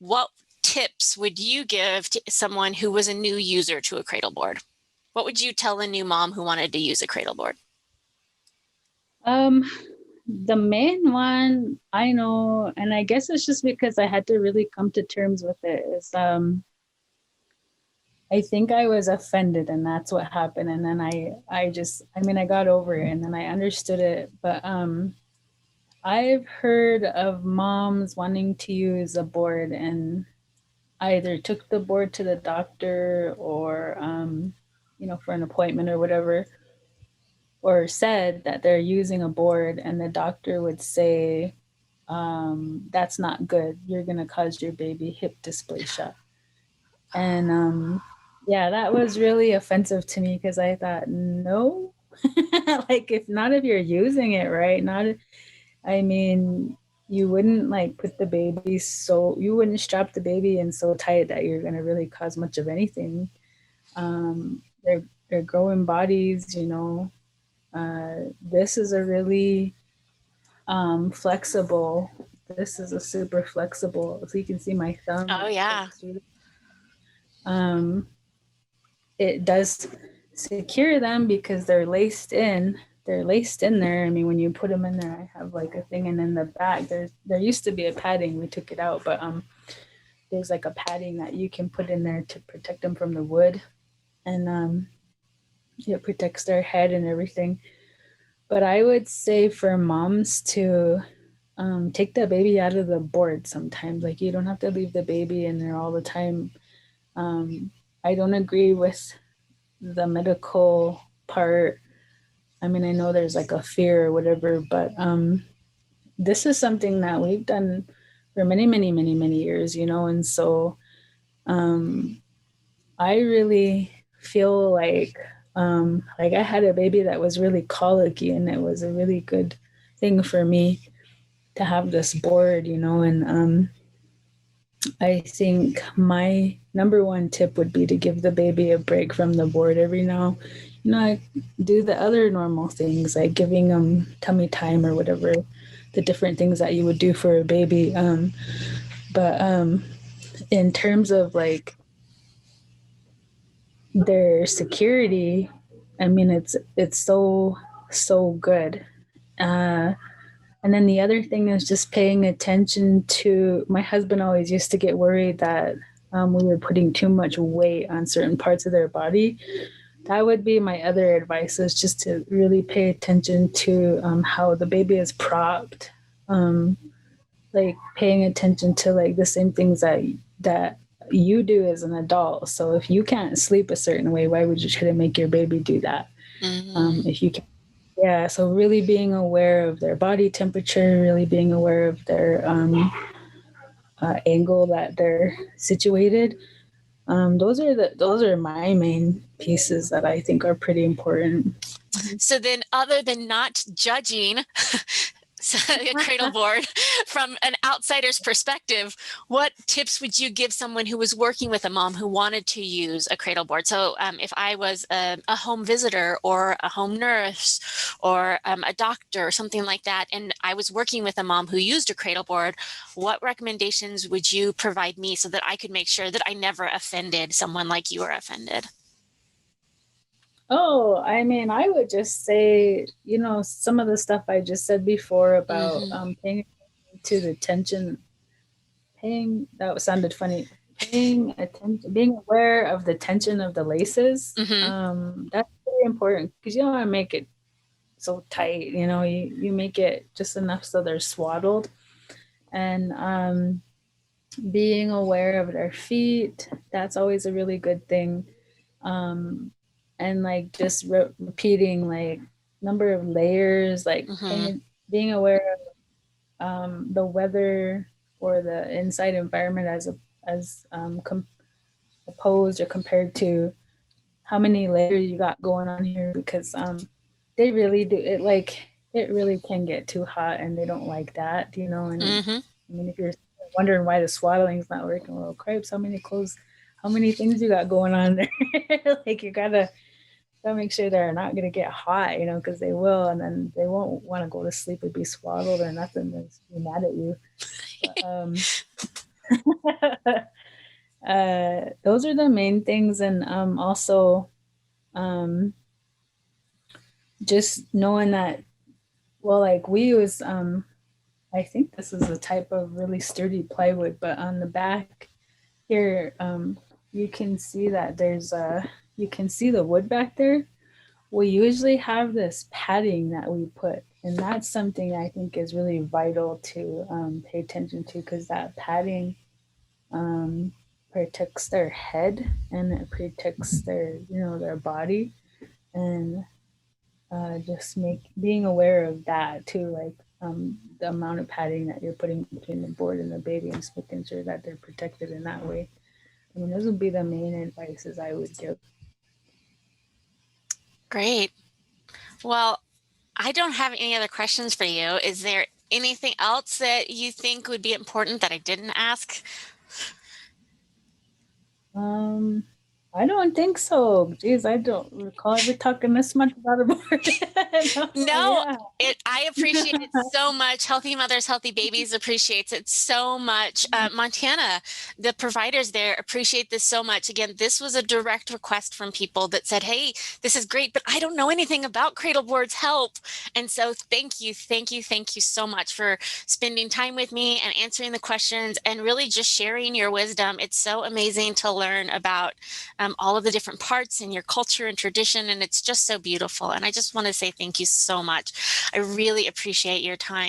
what tips would you give to someone who was a new user to a cradle board? What would you tell a new mom who wanted to use a cradle board? The main one I know, and I guess it's just because I had to really come to terms with it, is I think I was offended and that's what happened. And then I got over it and then I understood it. But I've heard of moms wanting to use a board and either took the board to the doctor or, for an appointment or whatever, or said that they're using a board and the doctor would say, that's not good. You're going to cause your baby hip dysplasia. And that was really offensive to me because I thought, no, like if you're using it right, you wouldn't put the baby you wouldn't strap the baby in so tight that you're going to really cause much of anything. They're growing bodies, this is a really flexible. This is a super flexible. So you can see my thumb. Oh yeah. It does secure them because they're laced in. They're laced in there. I mean, when you put them in there, I have like a thing, and in the back, there used to be a padding. We took it out, but there's like a padding that you can put in there to protect them from the wood, and it protects their head and everything. But I would say for moms to take the baby out of the board sometimes. Like you don't have to leave the baby in there all the time. I don't agree with the medical part. I mean, I know there's like a fear or whatever, but this is something that we've done for many, many, many, many years, and so I really feel like I had a baby that was really colicky, and it was a really good thing for me to have this board, and I think my number one tip would be to give the baby a break from the board every now. I do the other normal things like giving them tummy time or whatever, the different things that you would do for a baby. But in terms of like their security, I mean, it's so good. And then the other thing is just paying attention to, my husband always used to get worried that we were putting too much weight on certain parts of their body. That would be my other advice, is just to really pay attention to how the baby is propped, like paying attention to like the same things that you do as an adult. So if you can't sleep a certain way, why would you try to make your baby do that? Mm-hmm. If you can. Yeah, so really being aware of their body temperature, really being aware of their angle that they're situated. Those are my main pieces that I think are pretty important. So then, other than not judging a cradle board from an outsider's perspective, what tips would you give someone who was working with a mom who wanted to use a cradle board? So if I was a home visitor or a home nurse or a doctor or something like that, and I was working with a mom who used a cradle board, what recommendations would you provide me so that I could make sure that I never offended someone like you were offended? Oh, I mean, I would just say, some of the stuff I just said before about paying attention to the tension, that sounded funny, paying attention, being aware of the tension of the laces. That's very important because you don't want to make it so tight, you make it just enough so they're swaddled. And being aware of their feet, that's always a really good thing. And like just repeating like number of layers, like being aware of the weather or the inside environment as opposed or compared to how many layers you got going on here, because they really do it. Like it really can get too hot, and they don't like that, And I mean, if you're wondering why the swaddling is not working, well, cripes, how many things you got going on there? Like you gotta make sure they're not going to get hot, because they will, and then they won't want to go to sleep and be swaddled or nothing. They'll be mad at you. Those are the main things, and also um, just knowing that. Well, like we use I think this is a type of really sturdy plywood, but on the back here, you can see that there's a, you can see the wood back there. We usually have this padding that we put, and that's something I think is really vital to pay attention to, because that padding um, protects their head and it protects their, you know, their body, and just make being aware of that too, like the amount of padding that you're putting between the board and the baby, and just making sure that they're protected in that way. I mean, those would be the main advices I would give. Great. Well, I don't have any other questions for you. Is there anything else that you think would be important that I didn't ask? Um, I don't think so. Geez, I don't recall ever talking this much about a board. No, Yeah. I appreciate it so much. Healthy Mothers, Healthy Babies appreciates it so much. Montana, the providers there appreciate this so much. Again, this was a direct request from people that said, hey, this is great, but I don't know anything about cradle boards, help. And so thank you, thank you, thank you so much for spending time with me and answering the questions and really just sharing your wisdom. It's so amazing to learn about all of the different parts in your culture and tradition, and it's just so beautiful. And I just want to say thank you so much. I really appreciate your time.